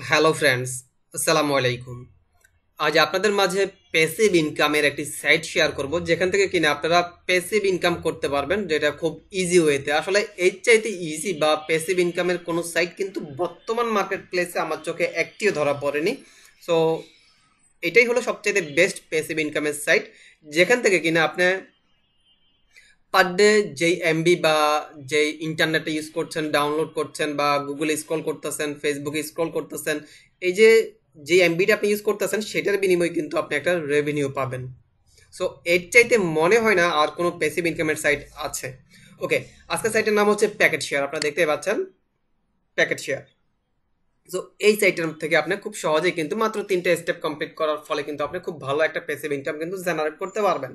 Hello friends, আসসালামু আলাইকুম। আজ আপনাদের মাঝে প্যাসিভ ইনকামের একটি সাইট শেয়ার করব, যেখান থেকে কিনা আপনারা প্যাসিভ ইনকাম করতে পারবেন, যেটা খুব ইজি ওয়েতে। আসলে এর চাইতে ইজি বা প্যাসিভ ইনকামের কোনো সাইট কিন্তু বর্তমান মার্কেট প্লেসে আমার চোখে একটিও ধরা পড়েনি। সো এটাই হলো সবচেয়ে বেস্ট প্যাসিভ ইনকামের সাইট, যেখান থেকে কিনা আপনি পার ডে যেই এমবি বা যেই ইন্টারনেটে ইউজ করছেন, ডাউনলোড করছেন, বা গুগলে স্ক্রল করতেছেন, ফেসবুকে স্ক্রল করতেছেন, এই যে এমবিটা আপনি ইউজ করতেছেন সেটার বিনিময়ে কিন্তু আপনি একটা রেভিনিউ পাবেন। সো এর চাইতে মনে হয় না আর কোনো প্যাসিভ ইনকামের সাইট আছে। ওকে, আজকের সাইটের নাম হচ্ছে প্যাকেট শেয়ার। আপনারা দেখতে পাচ্ছেন প্যাকেট শেয়ার। সো এই সাইটের থেকে আপনি খুব সহজেই কিন্তু মাত্র 3টা স্টেপ কমপ্লিট করার ফলে কিন্তু আপনি খুব ভালো একটা প্যাসিভ ইনকাম কিন্তু জেনারেট করতে পারবেন।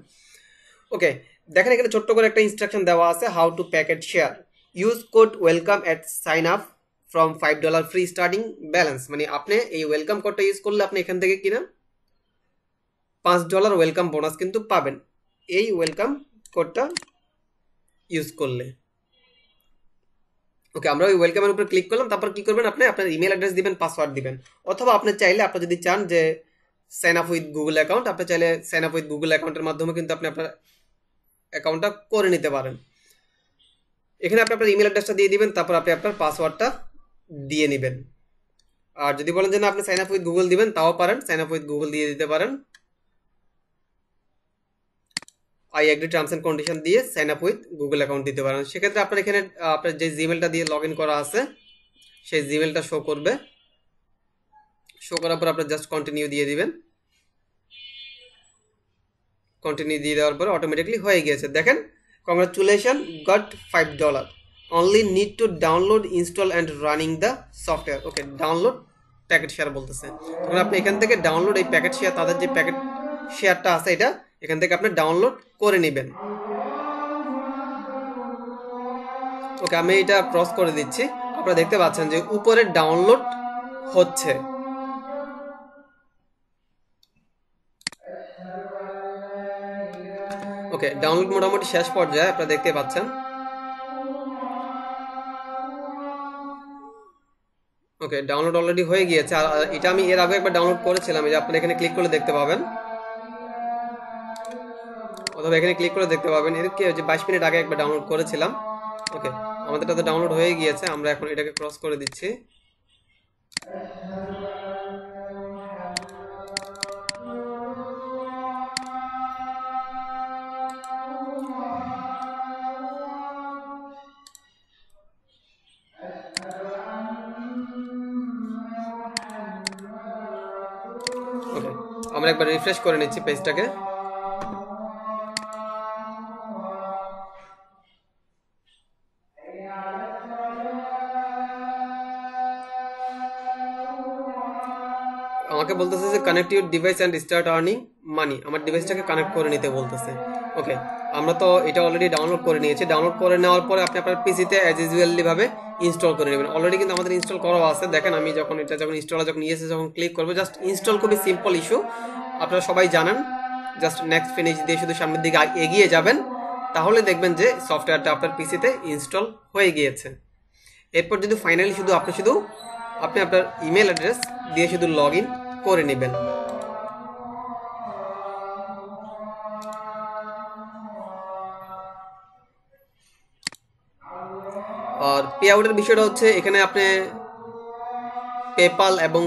ওকে, দেখেন এখানে ছোট্ট করে একটা ইনস্ট্রাকশন দেওয়া আছে, how to packet share. Use code welcome at sign up from $5 free starting balance. মানে আপনি এই ওয়েলকাম কোডটা ইউজ করলে আপনি এখান থেকে কিনা $5 ওয়েলকাম বোনাস কিন্তু পাবেন এই ওয়েলকাম কোডটা ইউজ করলে। ওকে, আমরা ওই ওয়েলকামের উপর ক্লিক করলাম। তারপর কি করবেন, আপনি আপনার ইমেল অ্যাড্রেস দিবেন, পাসওয়ার্ড দিবেন। অথবা আপনি চাইলে, আপনি যদি চান যে sign up with Google account, আপনি চাইলে সাইন আপ উইথ গুগল অ্যাকাউন্টের মাধ্যমে কিন্তু আপনি আপনার অ্যাকাউন্টটা করে নিতে পারেন। এখানে আপনি আপনার ইমেল অ্যাড্রেসটা দিয়ে দিবেন, তারপর আপনি আপনার পাসওয়ার্ডটা দিয়ে নেবেন। আর যদি বলেন যে না আপনি সাইন আপ উইথ গুগল দিবেন, তাও পারেন, সাইন আপ উইথ গুগল দিয়ে দিতে পারেন। I agree terms and condition দিয়ে sign up with Google account দিতে পারেন। সেক্ষেত্রে আপনার এখানে আপনার যে জিমেলটা দিয়ে লগ ইন করা আছে সেই জিমেলটা শো করবে। শো করার পর আপনার জাস্ট কন্টিনিউ দিয়ে দিবেন। কন্টিনিউ দিয়ে দেওয়ার পরে অটোমেটিকলি হয়ে গিয়েছে। দেখেন, congratulation, goat $5, only need to download, install and running the software. Okay, download packet share বলতেছে। তখন আপনি এখান থেকে ডাউনলোড এই প্যাকেট শেয়ার, তাদের যে প্যাকেট শেয়ারটা আছে এটা এখান থেকে আপনি ডাউনলোড করে নেবেন। ওকে, আমি এটা ক্রস করে দিচ্ছি। আপনারা দেখতে পাচ্ছেন যে উপরে ডাউনলোড হচ্ছে। ওকে, ডাউনলোড মোটামুটি শেষ পর্যায়ে আপনারা দেখতে পাচ্ছেন। ওকে, ডাউনলোড অলরেডি হয়ে গিয়েছে। আর এটা আমি এর আগে একবার ডাউনলোড করেছিলাম, এই যে আপনি এখানে ক্লিক করলে দেখতে পাবেন, অথবা এখানে ক্লিক করে দেখতে পাবেন। এর কি যে 22 মিনিট আগে একবার ডাউনলোড করেছিলাম। ওকে, আমাদেরটা তো ডাউনলোড হয়ে গিয়েছে। আমরা এখন এটাকে ক্রস করে দিচ্ছি। ওকে, আমরা একবার রিফ্রেশ করে নিচ্ছি পেজটাকে। আমাকে বলতেছে যে connect your device and start earning money. আমার ডিভাইসটাকে কানেক্ট করে নিতে বলতেছে। ওকে, আমরা তো এটা অলরেডি ডাউনলোড করে নিয়েছি। ডাউনলোড করে নেওয়ার পরে আপনি আপনার পিসিতে অ্যাজ ইউজুয়ালি ভাবে ইনস্টল করে নেবেন। অলরেডি কিন্তু আমাদের ইনস্টল করা আছে। দেখেন, আমি যখন এটা যখন ইনস্টল যখন নিয়েছে যখন ক্লিক করবো, জাস্ট ইনস্টল খুবই সিম্পল ইস্যু, আপনারা সবাই জানেন। জাস্ট নেক্সট ফিনিশ দিয়ে শুধু সামনের দিকে এগিয়ে যাবেন, তাহলে দেখবেন যে সফটওয়্যারটা আপনার পিসিতে ইনস্টল হয়ে গিয়েছে। এরপর যদি ফাইনালি শুধু আপনি আপনার ইমেল অ্যাড্রেস দিয়ে শুধু লগ ইন করে নেবেন। আর পে আউটের বিষয়টা হচ্ছে, এখানে আপনি পেপাল এবং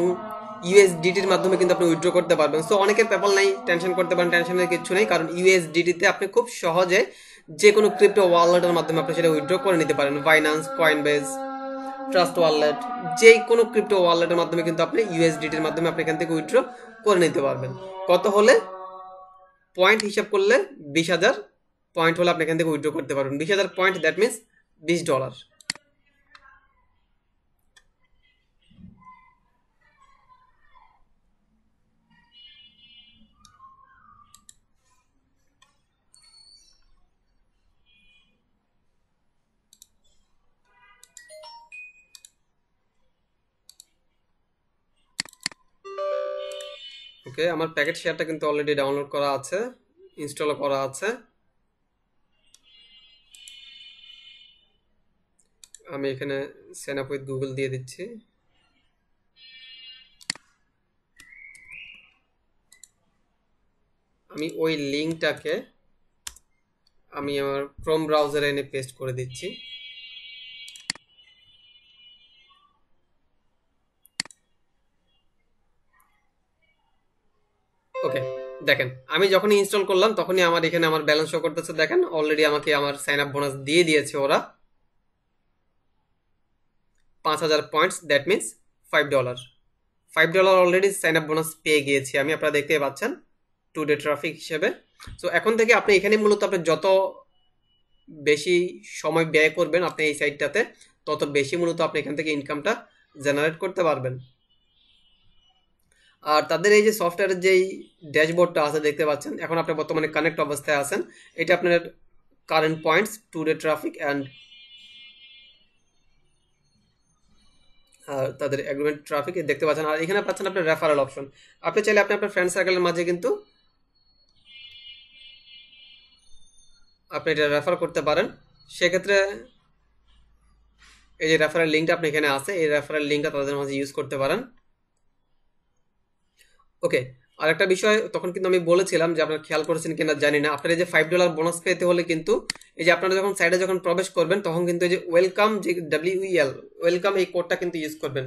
ইউএসডিটির মাধ্যমে কিন্তু আপনি উইথড্র করতে পারবেন। সো অনেকের পেপাল নাই, টেনশন করতে পারেন, টেনশনের কিছু নেই, কারণ ইউএসডিটিতে আপনি খুব সহজে যে কোনো ক্রিপ্টো ওয়ালেটের মাধ্যমে আপনি সেটা উইথড্র করে নিতে পারেন। বাইন্যান্স, কয়েনবেজ, ট্রাস্ট ওয়ালেট, যে কোনো ক্রিপ্টো ওয়ালেটের মাধ্যমে কিন্তু আপনি ইউএসডিটির মাধ্যমে আপনি এখান থেকে উইথড্র করে নিতে পারবেন। কত হলে, পয়েন্ট হিসাব করলে 20,000 পয়েন্ট হলে আপনি এখান থেকে উইথড্র করতে পারবেন। 20,000 পয়েন্ট, দ্যাট মিনস $20। ওকে, আমার প্যাকেট শেয়ারটা কিন্তু অলরেডি ডাউনলোড করা আছে, ইনস্টলও করা আছে। আমি এখানে সাইন আপ উইথ গুগল দিয়ে দিচ্ছি। আমি ওই লিঙ্কটাকে আমি আমার ক্রোম ব্রাউজারে এনে পেস্ট করে দিচ্ছি। ওকে, দেখেন আমি যখনই ইনস্টল করলাম তখনই আমার এখানে আমার ব্যালেন্স শো করতেছে। দেখেন অলরেডি আমাকে আমার সাইন আপ বোনাস দিয়ে দিয়েছে ওরা 5000 points, that means $5। $5 already sign up bonus পেয়ে গিয়েছি আমি, আপনারা দেখতেই পাচ্ছেন টুডে ট্রাফিক হিসেবে। সো এখন থেকে আপনি এখানে মূলত আপনি যত বেশি সময় ব্যয় করবেন আপনি এই সাইটটাতে, তত বেশি মূলত আপনি এখান থেকে ইনকামটা জেনারেট করতে পারবেন। আর তাদের এই যে সফটওয়্যারের যেই ড্যাশবোর্ডটা আছে দেখতে পাচ্ছেন, এখন আপনি বর্তমানে কানেক্ট অবস্থায় আছেন। এটা আপনার current points, today traffic and তাদের এগ্রিমেন্ট ট্রাফিক দেখতে পাচ্ছেন। আর এখানে পাচ্ছেন আপনার রেফারেল অপশন। আপনি চাইলে আপনি আপনার ফ্রেন্ড সার্কেলের মাঝে কিন্তু আপনি এটা রেফার করতে পারেন। সেক্ষেত্রে এই যে রেফারেল লিঙ্কটা আপনি এখানে আছে, এই রেফারেল লিঙ্কটা তাদের মাঝে ইউজ করতে পারেন। ওকে, আর একটা বিষয় তখন কিন্তু আমি বলেছিলাম যে আপনারা খেয়াল করেছেন কিনা জানি না, আপনার এই যে $5 বোনাস পেতে হলে কিন্তু এই যে আপনারা যখন সাইটে যখন প্রবেশ করবেন তখন কিন্তু এই যে ওয়েলকাম, যে WEL ওয়েলকাম, এই কোডটা কিন্তু ইউজ করবেন।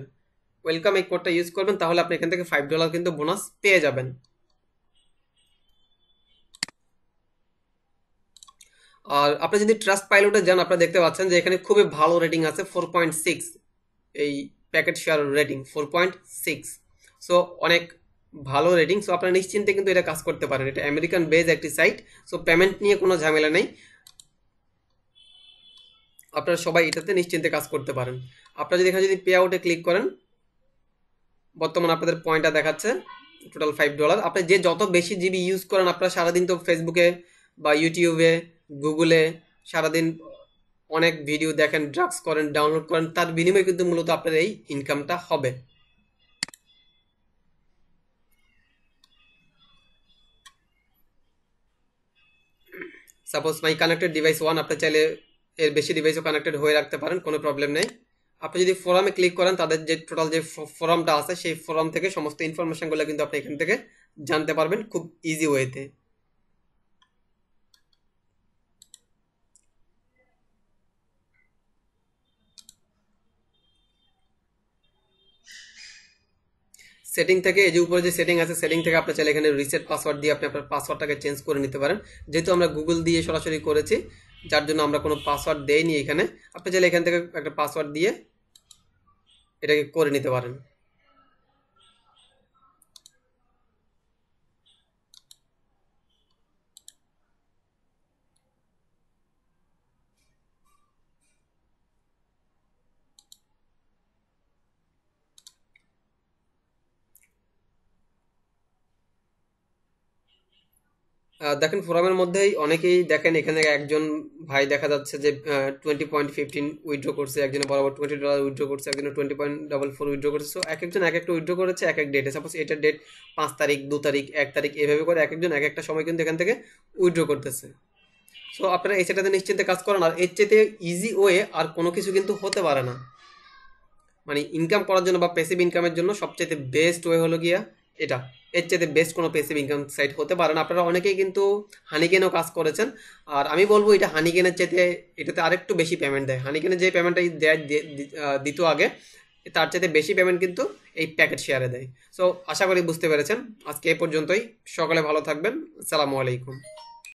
ওয়েলকাম এই কোডটা ইউজ করবেন, তাহলে আপনি এখান থেকে $5 কিন্তু বোনাস পেয়ে যাবেন। আর আপনি যদি ট্রাস্ট পাইলটে যান, আপনারা দেখতে পাচ্ছেন যে এখানে খুবই ভালো রেটিং আছে 4.6, এই প্যাকেট শেয়ার রেটিং 4.6। সো অনেক ভালো রেটিং। সো আপনারা নিশ্চিন্তে কিন্তু এটা কাজ করতে পারেন। এটা আমেরিকান বেজ একটি সাইট। সো পেমেন্ট নিয়ে কোনো ঝামেলা নেই, আপনারা সবাই এটাতে নিশ্চিন্তে কাজ করতে পারেন। আপনারা যদি এখানে যদি পে আউটে ক্লিক করেন, বর্তমানে আপনাদের পয়েন্টটা দেখাচ্ছে টোটাল $5। আপনি যে যত বেশি জিবি ইউজ করেন, আপনারা সারাদিন তো ফেসবুকে বা ইউটিউবে, গুগলে সারাদিন অনেক ভিডিও দেখেন, ড্রাগস করেন, ডাউনলোড করেন, তার বিনিময়ে কিন্তু মূলত আপনার এই ইনকামটা হবে। সাপোজ মাই কানেক্টেড ডিভাইস 1, আপনি চাইলে এর বেশি ডিভাইসও কানেক্টেড হয়ে রাখতে পারেন, কোনো প্রবলেম নেই। আপনি যদি ফোরামে ক্লিক করেন, তাদের যে টোটাল যে ফোরামটা আছে সেই ফোরাম থেকে সমস্ত ইনফরমেশনগুলো কিন্তু আপনি এখান থেকে জানতে পারবেন খুব ইজি ওয়েতে। সেটিং থেকে এই যে উপরে যে সেটিং আছে, সেটিং থেকে আপনি চাইলে এখানে রিসেট পাসওয়ার্ড দিয়ে আপনি আপনার পাসওয়ার্ডটাকে চেঞ্জ করে নিতে পারেন। যেহেতু আমরা গুগল দিয়ে সরাসরি করেছি, যার জন্য আমরা কোনো পাসওয়ার্ড দেইনি এখানে। আপনি চাইলে এখান থেকে একটা পাসওয়ার্ড দিয়ে এটাকে করে নিতে পারেন। দেখেন ফোরামের মধ্যেই অনেকেই দেখেন, এখানে একজন ভাই দেখা যাচ্ছে যে 20.15 উইথড্র করছে, একজনে বরাবর $20 উইথড্র করছে, একজনে 20.44 উইথড্র করছে। সো এক একজন এক একটা উইথড্র করেছে এক এক ডেটে। সাপোজ এটার ডেট 5 তারিখ, 2 তারিখ, 1 তারিখ, এভাবে করে এক একজন এক একটা সময় কিন্তু এখান থেকে উইথড্র করতেছে। সো আপনারা এই সেটাতে নিশ্চিন্তে কাজ করেন। আর এর চেয়ে ইজি ওয়ে আর কোনো কিছু কিন্তু হতে পারে না। মানে ইনকাম করার জন্য বা প্যাসিভ ইনকামের জন্য সবচেয়ে বেস্ট ওয়ে হলো গিয়া এটা। এর চাইতে বেস্ট কোনো প্যাসিভ ইনকাম সাইট হতে পারে না। আপনারা অনেকেই কিন্তু হানিকেনেও কাজ করেছেন, আর আমি বলবো এটা হানিকেনের চাইতে এটাতে আরেকটু বেশি পেমেন্ট দেয়। হানিকেনের যে পেমেন্টটা দেয় দিত আগে, তার চাইতে বেশি পেমেন্ট কিন্তু এই প্যাকেট শেয়ারে দেয়। সো আশা করি বুঝতে পেরেছেন। আজকে এই পর্যন্তই। সকলে ভালো থাকবেন। আসসালামু আলাইকুম।